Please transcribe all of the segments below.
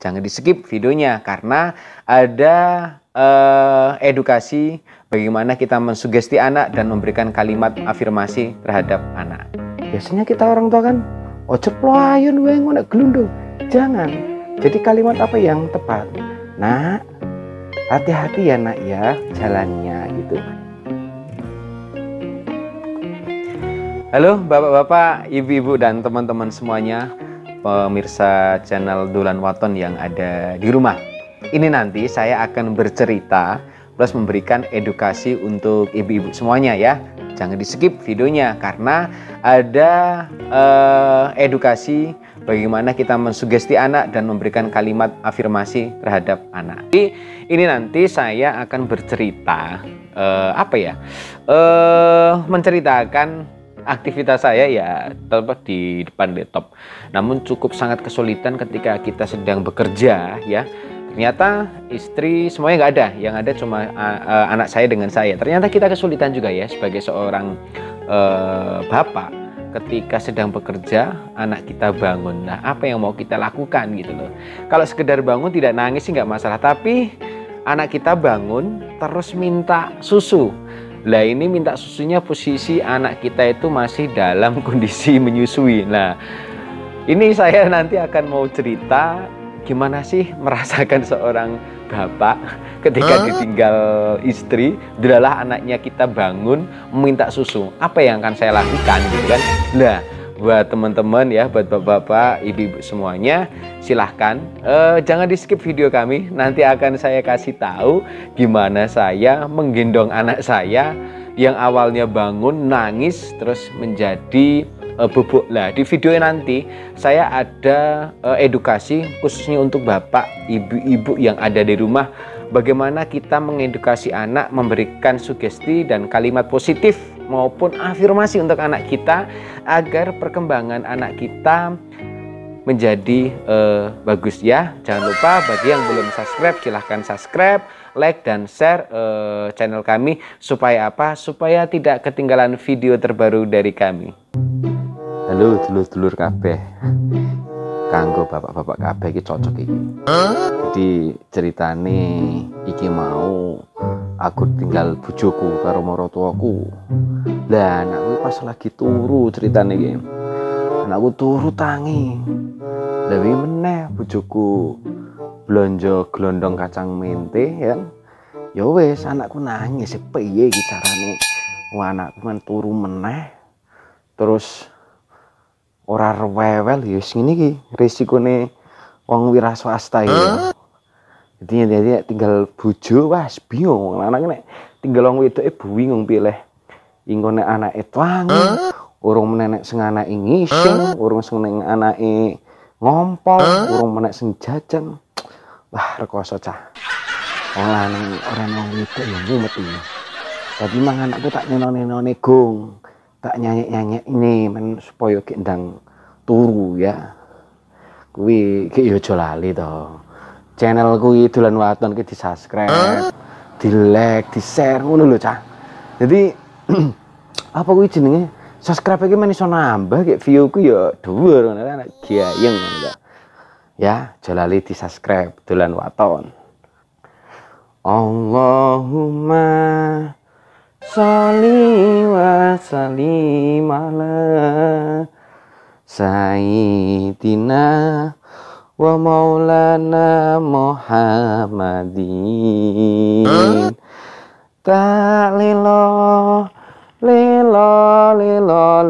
jangan di skip videonya karena ada edukasi bagaimana kita mensugesti anak dan memberikan kalimat afirmasi terhadap anak. Biasanya kita orang tua kan ojo ployon wae ngono glundung. Jangan. Jadi kalimat apa yang tepat? Nak, hati-hati ya nak ya jalannya gitu. Halo bapak-bapak, ibu-ibu dan teman-teman semuanya, pemirsa channel Dolan Waton yang ada di rumah. Ini nanti saya akan bercerita plus memberikan edukasi untuk ibu-ibu semuanya ya. Jangan di skip videonya karena ada edukasi bagaimana kita mensugesti anak dan memberikan kalimat afirmasi terhadap anak. Jadi ini nanti saya akan bercerita menceritakan aktivitas saya ya tepat di depan laptop. Namun cukup sangat kesulitan ketika kita sedang bekerja ya. Ternyata istri semuanya nggak ada, yang ada cuma anak saya dengan saya. Ternyata kita kesulitan juga ya sebagai seorang bapak ketika sedang bekerja, anak kita bangun. Nah, apa yang mau kita lakukan gitu loh. Kalau sekedar bangun tidak nangis sih nggak masalah, tapi anak kita bangun terus minta susu. Lah ini minta susunya posisi anak kita itu masih dalam kondisi menyusui. Nah, ini saya nanti akan mau cerita gimana sih merasakan seorang bapak ketika ditinggal istri, delalah anaknya kita bangun meminta susu. Apa yang akan saya lakukan gitu kan? Lah, buat teman-teman ya, buat bapak-bapak, ibu-ibu semuanya, silahkan jangan di skip video kami. Nanti akan saya kasih tahu gimana saya menggendong anak saya yang awalnya bangun nangis terus menjadi bubuk. Lah di video nanti saya ada edukasi khususnya untuk bapak, ibu-ibu yang ada di rumah, bagaimana kita mengedukasi anak, memberikan sugesti dan kalimat positif maupun afirmasi untuk anak kita agar perkembangan anak kita menjadi bagus ya. Jangan lupa bagi yang belum subscribe silahkan subscribe, like dan share channel kami supaya apa? Supaya tidak ketinggalan video terbaru dari kami. Halo dulur-dulur kabeh. Kanggo bapak-bapak kabeh iki cocok iki. Jadi ceritane iki mau aku tinggal bojoku karo maratuaku. Lah anakku pas lagi turu ceritane iki. Anakku turu tangi. Lah wingi meneh bojoku blonjo glondong kacang mente ya. Ya wis anakku nangis piye iki carane. Wah anakku men turu meneh. Terus ora rewel ya ngene iki risikone wong wira swasta ya. Jadi tinggal bojo wah bingung lanang nek tinggal wong wedoke bingung pilih. Engko nek anake twangi, urung menenek sing anake ngising, urung sing anake ngompol, urung menek sing jajan. Wah rekoso cah. Wong lanang ora wong wedok ya mumet iki. Dadi mang anakku tak neno-nenone gong. Tak nyanyi-nyanyi ini men supaya ki ndang turu ya. Kuwi ki yo aja lali to. Channel kuwi Dolan Waton ki di-subscribe, di-like, di-share ngono lho, Cah. Jadi apa kuwi jenenge? Subscribe iki men iso nambah ki view ku yo dhuwur ngono kan gayeng ngono. Ya, aja lali di-subscribe Dolan Waton. Allahumma sholli wa sallim ala sayyidina wa maulana Muhammadin. Tak lilo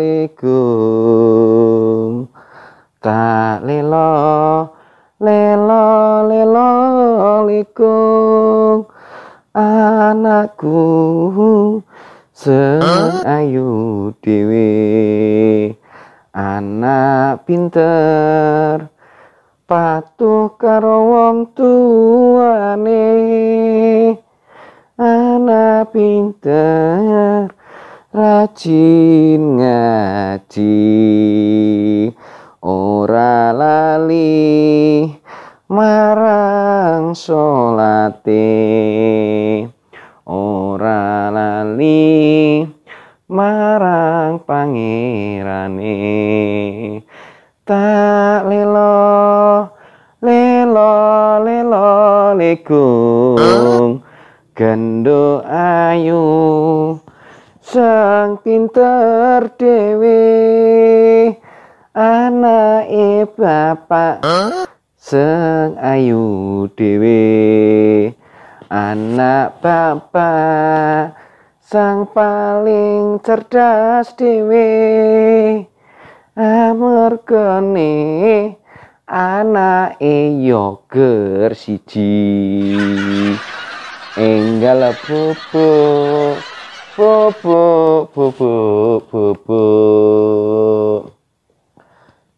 likum, tak lilo likum, anakku seayu dewe, anak pinter patuh karo wong tuane, anak pinter rajin ngaji, ora lali marang sholate, ora lali marang pangerane, tak lelo Gung gendo ayu sang pinter dewe anake bapak sang ayu dewe anak bapak sang paling cerdas dewe amargane anake yoger siji enggal bubuk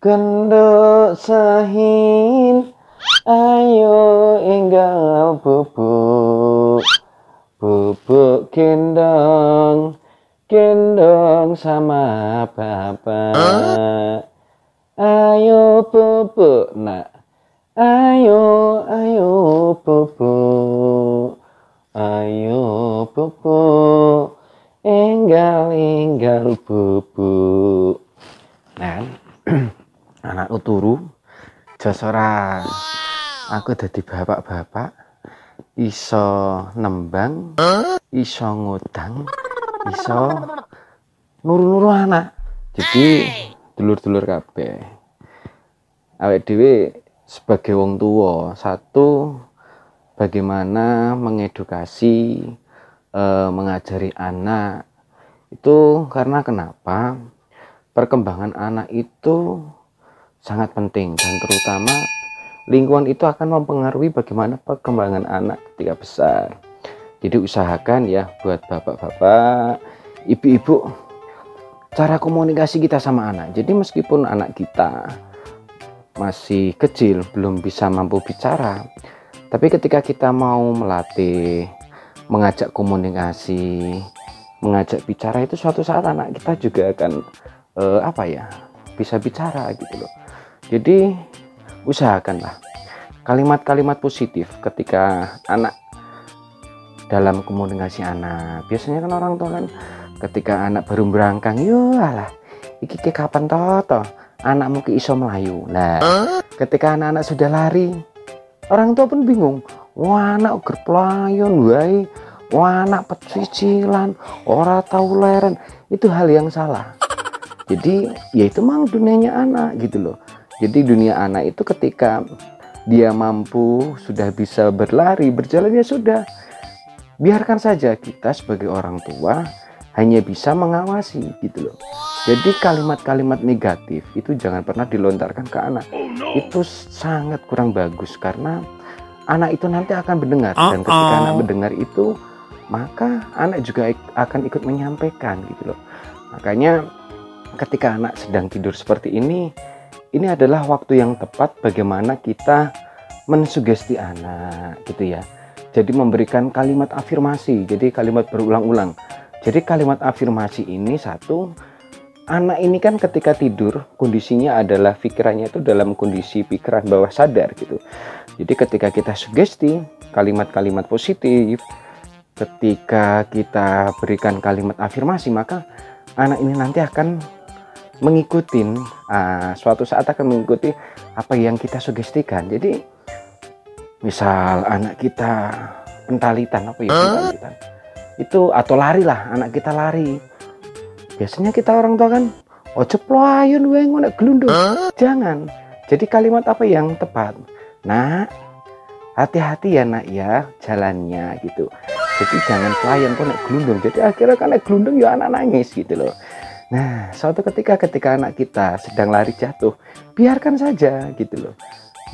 genduk sahin ayo enggal bubuk gendong sama bapak ayo bubuk nak ayo bubuk enggal bubuk. Nah anak turu jasora aku dadi bapak-bapak iso nembang iso ngutang iso nuru-nuru anak jadi dulur-dulur kabeh awake dhewe sebagai wong tua satu bagaimana mengedukasi mengajari anak itu karena kenapa perkembangan anak itu sangat penting dan terutama lingkungan itu akan mempengaruhi bagaimana perkembangan anak ketika besar. Jadi usahakan ya buat bapak-bapak, ibu-ibu cara komunikasi kita sama anak. Jadi meskipun anak kita masih kecil belum bisa mampu bicara, tapi ketika kita mau melatih mengajak komunikasi, mengajak bicara itu suatu saat anak kita juga akan bisa bicara gitu loh. Jadi usahakanlah kalimat-kalimat positif ketika anak dalam komunikasi anak. Biasanya kan orang tua kan ketika anak baru berangkang, yo alah iki kapan toto anakmu ki iso melayu. Nah ketika anak-anak sudah lari orang tua pun bingung, wah anak uger pelayon wae, wah anak pecicilan ora tahu leren. Itu hal yang salah. Jadi ya itu memang dunianya anak gitu loh. Jadi dunia anak itu ketika dia mampu sudah bisa berlari berjalan ya sudah, biarkan saja kita sebagai orang tua hanya bisa mengawasi gitu loh. Jadi kalimat-kalimat negatif itu jangan pernah dilontarkan ke anak. Itu sangat kurang bagus karena anak itu nanti akan mendengar dan ketika anak mendengar itu maka anak juga akan ikut menyampaikan gitu loh. Makanya ketika anak sedang tidur seperti ini adalah waktu yang tepat bagaimana kita mensugesti anak gitu ya. Jadi memberikan kalimat afirmasi, jadi kalimat berulang-ulang. Jadi kalimat afirmasi ini satu, anak ini kan ketika tidur kondisinya adalah pikirannya itu dalam kondisi pikiran bawah sadar gitu. Jadi ketika kita sugesti kalimat-kalimat positif, ketika kita berikan kalimat afirmasi maka anak ini nanti akan mengikuti suatu saat akan mengikuti apa yang kita sugestikan. Jadi misal anak kita pentalitan pentalitan itu atau lari lah, anak kita lari, biasanya kita orang tua kan ojo playun wae ngono glundung. Jangan. Jadi kalimat apa yang tepat? Nah, hati-hati ya nak ya jalannya gitu. Jadi jangan pelayan kok nek glundung. Jadi akhirnya kan nek glundung ya anak nangis gitu loh. Nah, suatu ketika anak kita sedang lari jatuh, biarkan saja gitu loh.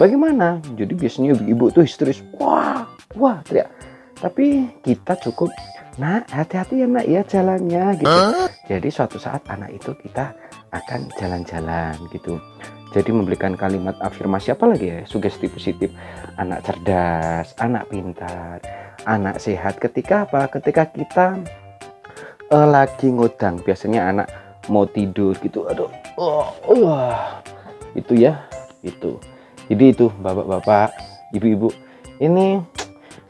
Bagaimana? Jadi biasanya ibu tuh histeris, wah teriak. Tapi kita cukup, nah hati-hati ya nak ya jalannya gitu. Jadi suatu saat anak itu kita akan jalan-jalan gitu. Jadi memberikan kalimat afirmasi apa lagi ya, sugesti positif, anak cerdas, anak pintar, anak sehat. Ketika apa? Ketika kita lagi ngodang, biasanya anak mau tidur gitu, aduh, itu ya, itu. Jadi itu bapak-bapak, ibu-ibu, ini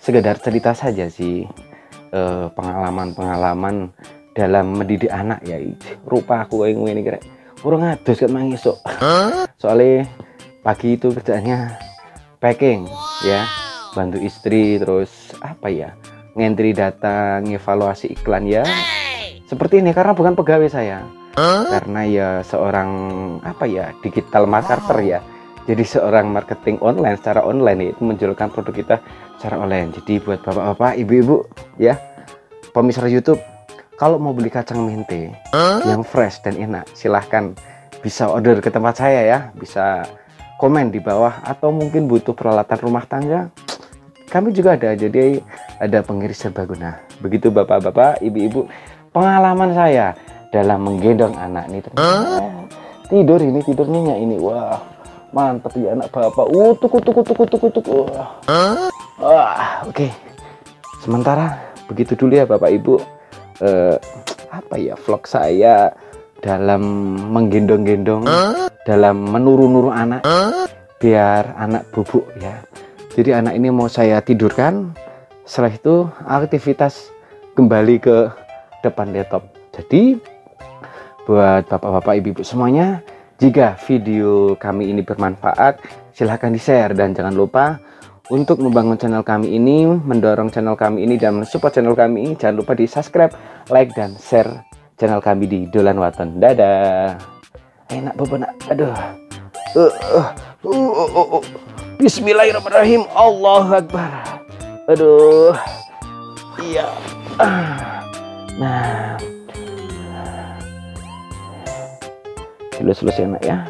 sekedar cerita saja sih, pengalaman-pengalaman dalam mendidik anak ya. Rupa aku yang ini kira, kurang ngadus kan mangisuk. Soalnya pagi itu kerjaannya packing ya, bantu istri, terus apa ya, ngentri data, ngevaluasi iklan ya. Seperti ini karena bukan pegawai saya. Karena ya seorang apa ya, digital marketer ya. Jadi seorang marketing online secara online, itu menjualkan produk kita secara online. Jadi buat bapak-bapak, ibu-ibu ya, pemirsa YouTube, kalau mau beli kacang mente yang fresh dan enak, silahkan bisa order ke tempat saya ya. Bisa komen di bawah, atau mungkin butuh peralatan rumah tangga, kami juga ada. Jadi ada pengiris serbaguna. Begitu bapak-bapak, ibu-ibu, pengalaman saya dalam menggendong anak ini. Tidur ini, tidurnya ini, wah mantep ya anak bapak. Oke. Sementara begitu dulu ya bapak ibu, apa ya, vlog saya dalam menggendong-gendong, dalam menuru-nuru anak biar anak bubuk ya. Jadi anak ini mau saya tidurkan, setelah itu aktivitas kembali ke depan laptop. Jadi buat bapak-bapak, ibu-ibu semuanya, jika video kami ini bermanfaat, silahkan di-share, dan jangan lupa untuk membangun channel kami ini, mendorong channel kami ini, dan mensupport channel kami ini, jangan lupa di-subscribe, like, dan share channel kami di Dolan Waton. Dadah. Enak bebenak. Aduh. Bismillahirrahmanirrahim. Allahu Akbar. Aduh. Iya. Nah. Selesai enak ya.